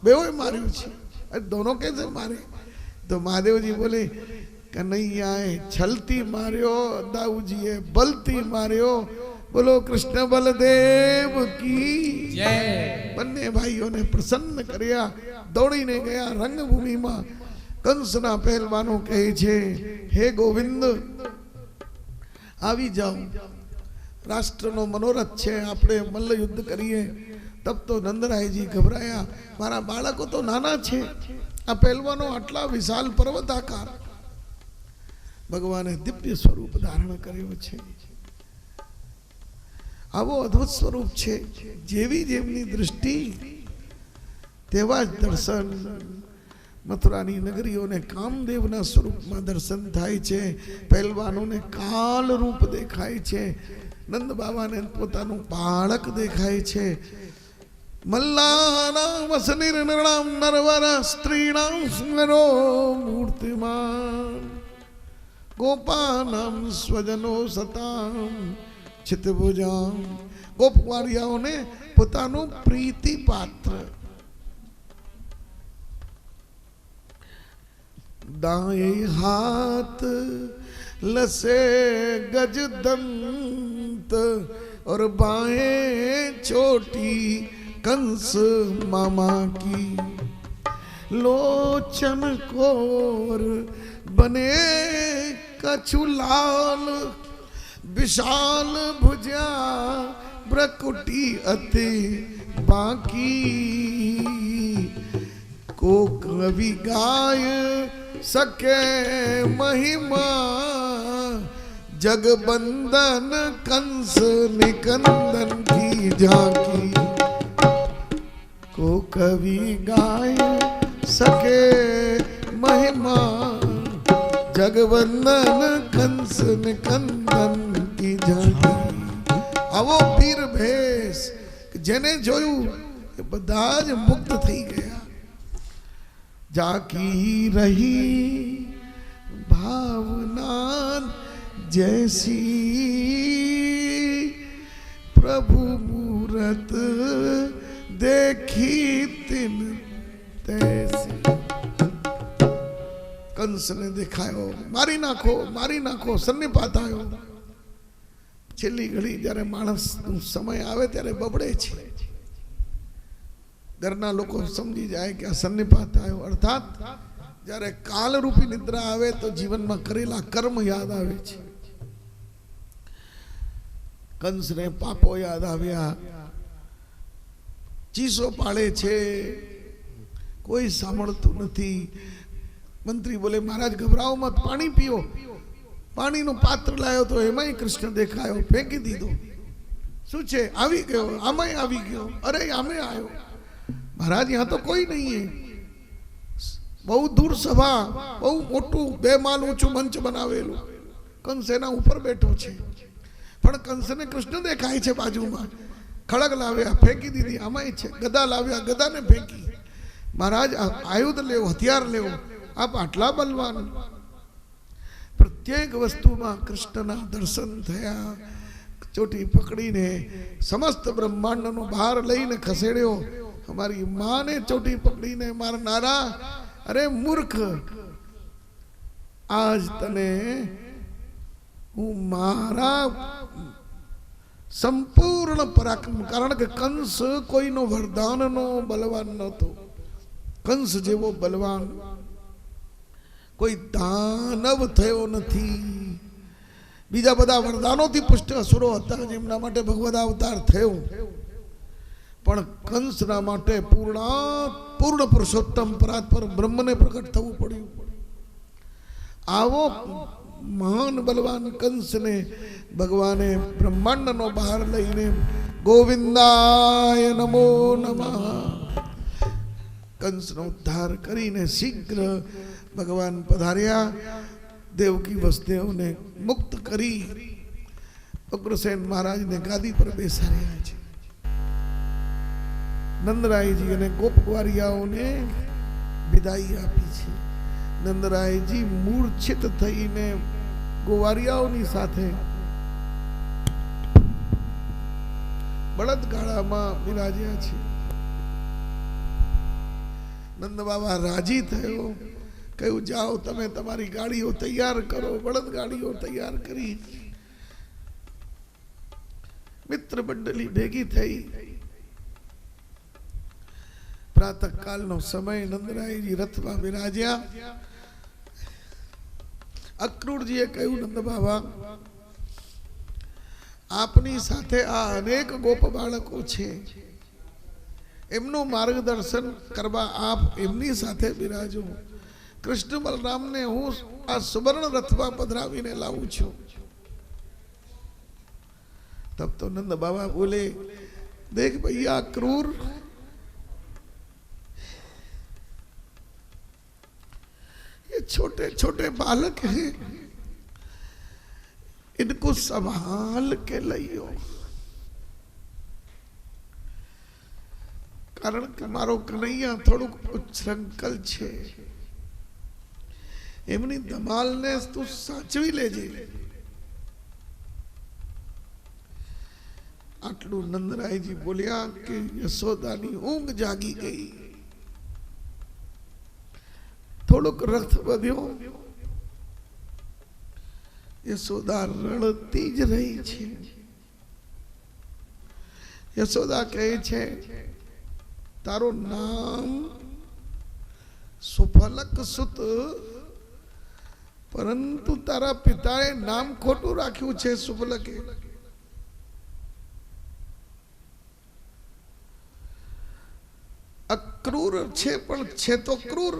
बेओए मार्यो छे. अरे दोनों कैसे मारे? तो महादेव जी बोले कन्हैयाए छलती मार्यो, दाऊजीए बलती मार्यो. बोलो कृष्ण बलदेव की जय. बन्ने भाईओ ने प्रसन्न कर्या. दौड़ीने गया रंगभूमि में. कंसना पहलवानो कहे छे हे गोविंद आवी जाओ, राष्ट्रनो मनोरथ छे, आपणे मल्ल युद्ध करिए. तब तो नंदराय जी घबराया. मारा बाळको तो नाना छे, आ पहलवानो आटला विशाल पर्वताकार. भगवाने दिव्य स्वरूप धारण कर्यो छे. आवो अद्भुत स्वरूप छे. जेवी जेमनी दृष्टि तेवा ज दर्शन. मथुरानी नगरीओने कामदेवना स्वरूपमां दर्शन थाय छे. पहलवानोने काल रूप देखाय छे. नंद बाबाने पोतानुं बाळक देखाय छे. मल्लानां वसनिर्नृणां नरवर स्त्रीणां स्मरो मूर्तिमान् गोपानां स्वजनो सतां चितभुजां. गोपवारियाओने पोतानुं प्रीति पात्र दाएं हाथ लसे गजदंत और बाएं चोटी कंस मामा की. लोचन कोर बने कछुलाल विशाल भुजा ब्रकुटी अति बाकी. को कवि गाय सके महिमा जगबंदन कंस निकंदन की झांकी. को कवि गाय सके महिमा जगबंदन कंस निकंदन की झांकी. आवो वीर भेष जेने जोयु बधाज मुक्त थई गया. जाकी रही भावना जैसी प्रभु मूरत देखी तिन तैसी. कंस ने दिखायो मारी नाखो सन्निपात आयो. छेल्ली घड़ी जયારે माणस समय आवे त्यारे बबड़े छे. घरना लोग समझी जाए कि आ सन्निपात आयो. अर्थात जયારે काल रूपी निद्रा आवे तो जीवन में करेला कर्म याद आवे छे. कंस ने पापो याद आव्या. चीसो पाड़े छे कोई सामळतु नथी. मंत्री बोले महाराज घबराओ मत, पानी पियो. पानी नो पात्र लायो तो एमांय कृष्ण देखायो, फेंकी दीधो. शुं छे? आवी गयो. आमांय आवी गयो. अरे आमे आयो. महाराज यहाँ तो कोई नहीं है. बहुत दूर सभा, बहुत मोटू 2 माल ऊंचू मंच बनावेलू. कंस एना ऊपर बैठो छे. पण कंस ने कृष्ण देखाय छे बाजूमां. खड़ग लाव्या, फेंकी दीधी. आमांय छे. गदा लाव्या, गदा ने फेंकी. महाराज आयुध लेवो, हथियार लेवो. आप आटला बलवान. प्रत्येक वस्तु में कृष्ण ना दर्शन थया. चोटी पकड़ी ने समस्त ब्रह्मांड नो भार लईने खसेड्यो. हमारी मां ने चोटी पकड़ी ने मारनारा, अरे मूर्ख आज तने हूँ मारा संपूर्ण पराक्रम, कारण के कंस कोई नो वरदान नो बलवान नतो। कंस जेवो बलवान कोई दानव थयो नथी। बीजा बधा वरदानों थी पुष्ट असुरो हता जेमना माटे भगवद अवतार थयो, पण कंसना माटे पूर्ण पुरुषोत्तम परात्पर ब्रह्म ने प्रकट थवू पड्યું। आवो महान बलवान कंस ने भगवाने ब्रह्मांड नो बहार लईने गोविंदाय नमो नमः कंस नो उद्धार करीने शीघ्र भगवान पधार्या। देवकी वसुदेव ने मुक्त करी। उग्रसेन महाराज ने गादी पर बेसाड्યા છે। नंदरायजी ने गोप कुंवारियाओं ने विदाई आपी છે। नंदरायजी मूर्छित थईने गोवारियाओनी साथे बળદગાળામાં બિરાજ્યા છે। नंद बाबा राजी थयो, कहू जाओ तमे तमारी गाड़ीओ तैयार करो। बળદ गाड़ीओ तैयार करी। मित्र मंडली भेगी थई। प्रातः काल नो समय नंदरायजी रथमा बिराज्या। अक्रूरजीए कहू नंद बाबा आपनी साथे आ अनेक गोप बाळको छे, एमनो मार्गदर्शन करवा आप एमनी साथे बिराजो। कृष्ण बलराम ने हूँ आ सुवर्ण रथमा पधरावीने लावू छू। तब तो नंद बाबा बोले, देख भैया क्रूर, ये छोटे छोटे बालक हैं, इनको संभाल के लियो। कारण के मारो कन्हैया थोड़ू उच्छृंखल छे, एमनी धमाल ने तू साचवी लेजे। आटलू नंदरायजी बोलिया कि यशोदानी ऊंघ जागी गई। थोड़ोक रथ बध्यो। यशोदा रड़ती ज रही छे। यशोदा कहे छे, तारो नाम सुफलक सुत, परंतु तारा पिताए नाम खोटू राख्यू छे सुफलके। अक्रूर छे पण छे तो क्रूर।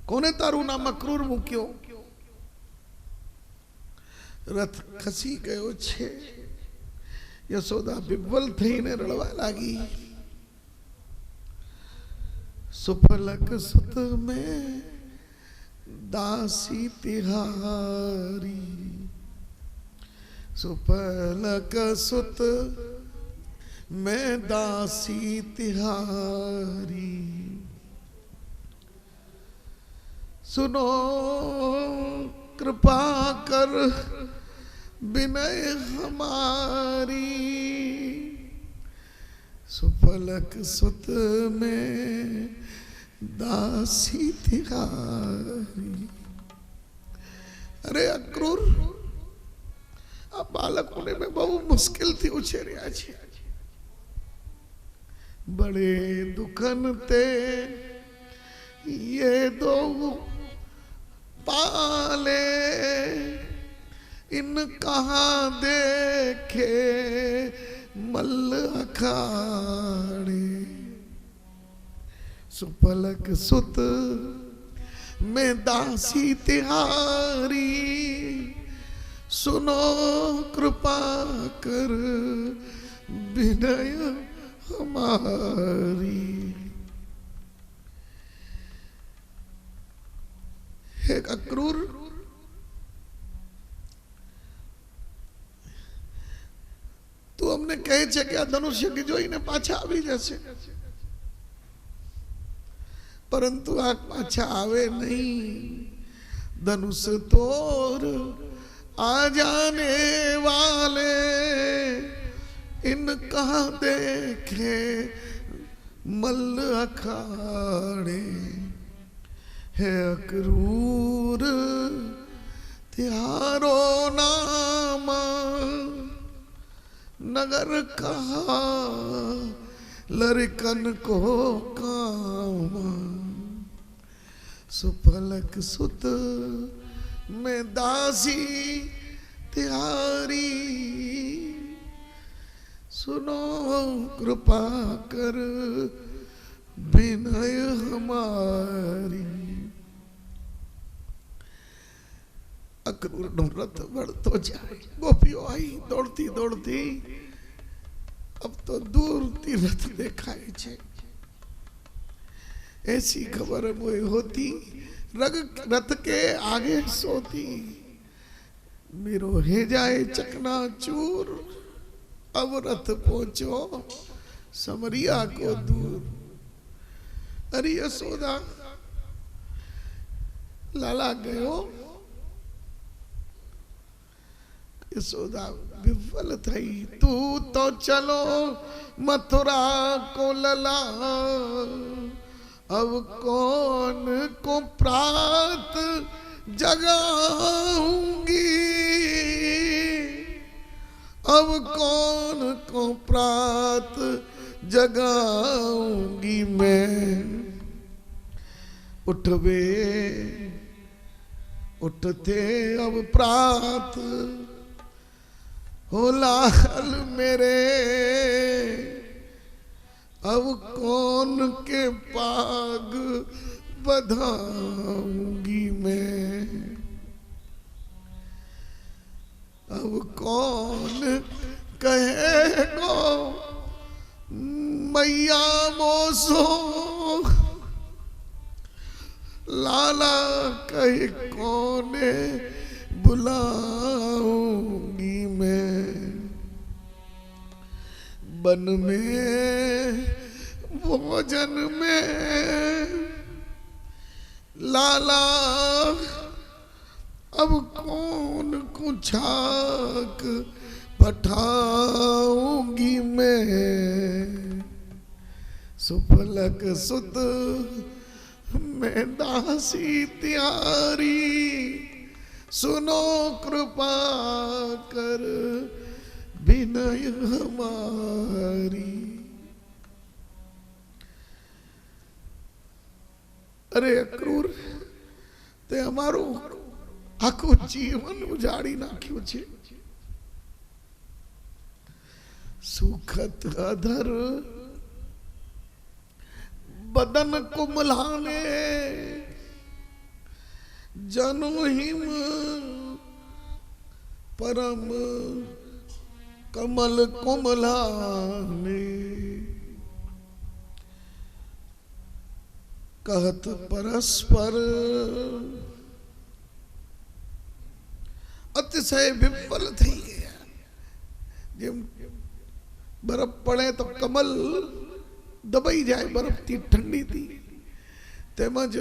कोने तारू नाम अक्रूर मूक्यो? रथ खसी गयो छे। यशोदा विव्वल थईने रड़वा लागी। सुफलक सुत में दासी तिहारी, सुफलक सुत में दासी तिहारी। सुनो कृपा कर विनय हमारी, सुफलक सुत में दासी तिहारी। अरे अक्रूर, आ बालकों ने में बहु मुश्किल थी उछेर्या छे। बड़े दुखन ते ये दो पाले, इन कहाँ देखे मल्ल अखाड़े। सुफलक सुत में दासी तिहारी, सुनो कृपा कर विनय हमारी। हे अक्रूर, तू अमने कहे छे कि आ धनुष्य की जोईने पाछा आवी जशे, परंतु आ पाछा आवे नहीं। धनुष तोर आ जाने वाले, इन कहाँ देखे मल्ल अखाड़े। है अक्रूर तिहारो नाम, नगर कहा लड़कन को काम, सुफलक सुत में दासी त्यारी, सुनो कृपा कर विनय हमारी। अक्रूर નો રથ વળતો જાય, ગોપીઓ आई दौड़ती दौड़ती। अब तो दूर ती रथ देखाय छे। ऐसी खबर मुझे होती रथ के आगे सोती, मेरो हे जाए चकना चूर। अब रथ पहुंचो समरिया को दूर। अरे यशोदा लाला गयो। यशोदा विफल थई, तू तो चलो मथुरा को लला, अब कौन को प्रात जगाऊंगी, अब कौन को प्रात जगाऊंगी मैं। उठवे उठते अब प्रात हो लाल मेरे, अब कौन के पाग बधाऊंगी मैं। अब कौन कहेगो मैया मोसो, लाला कहे कौन बुलाऊंगी मैं। बन में भोजन में लाला, अब कौन को छाक पठाऊंगी मैं। सुफलक सुत मैं दासी त्यारी, सुनो कृपा कर विनय हमारी। अरे अक्रूर, ते हमारो आखो जीवन उजाड़ी नाख्यो छे। सुखत अधर बदन कुमलाने, जनु हिम परम कमल कुमलाने। कहत परस्पर अतिशय विफल थी गया। जेम बर्फ पड़े तो कमल दबाई जाए, बर्फ थी ठंडी थी, तेमज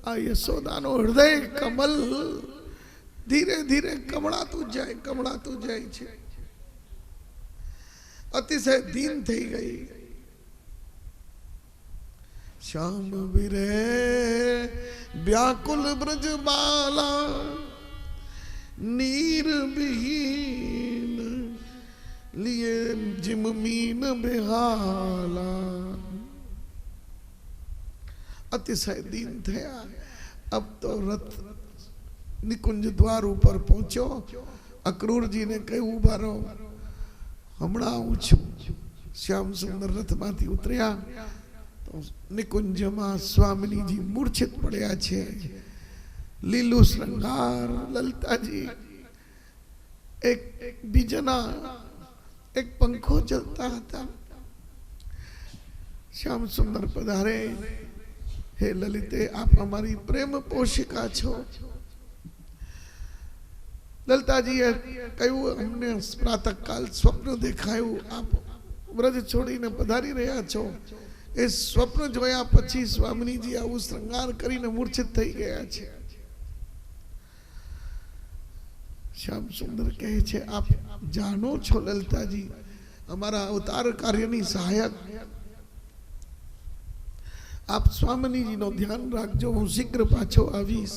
आ यशोदानो हृदय कमल धीरे धीरे कमड़ातू जाए छे। अतिशय दीन थी गई। श्याम विरे व्याकुल ब्रज बाला, नीर विहीन लिए जिम मीन बेहाला। अतिशय दीन थया। अब तो रथ निकुंज द्वार ऊपर पहुंचो। अक्रूर जी ने कहू उभा रहो, हमणा आऊं छुं। श्याम सुंदर रथ मांथी उतर्या तो निकुंज में स्वामिनी जी मूर्छित पड़्या छे। लीलू श्रृंगार ललिता जी, एक बीजना एक पंखो चलता था। श्याम सुंदर पधारे, हे ललिते आप हमारी प्रेम पोषिका छो। ललिता जी कहू हमने प्रातः काल स्वप्न देखायु, आप व्रज छोड़ीने पधारी रह्या छो। ए स्वप्न जोया पछी स्वामिनी जी आवु श्रृंगार करीने मूर्छित थई गया छे। श्याम सुंदर कहे छे, आप जानो छो ललिता जी हमारा अवतार कार्यनी सहायक, आप स्वामिनी जी नो ध्यान राखजो, हूँ शीघ्र पाछो आवीश।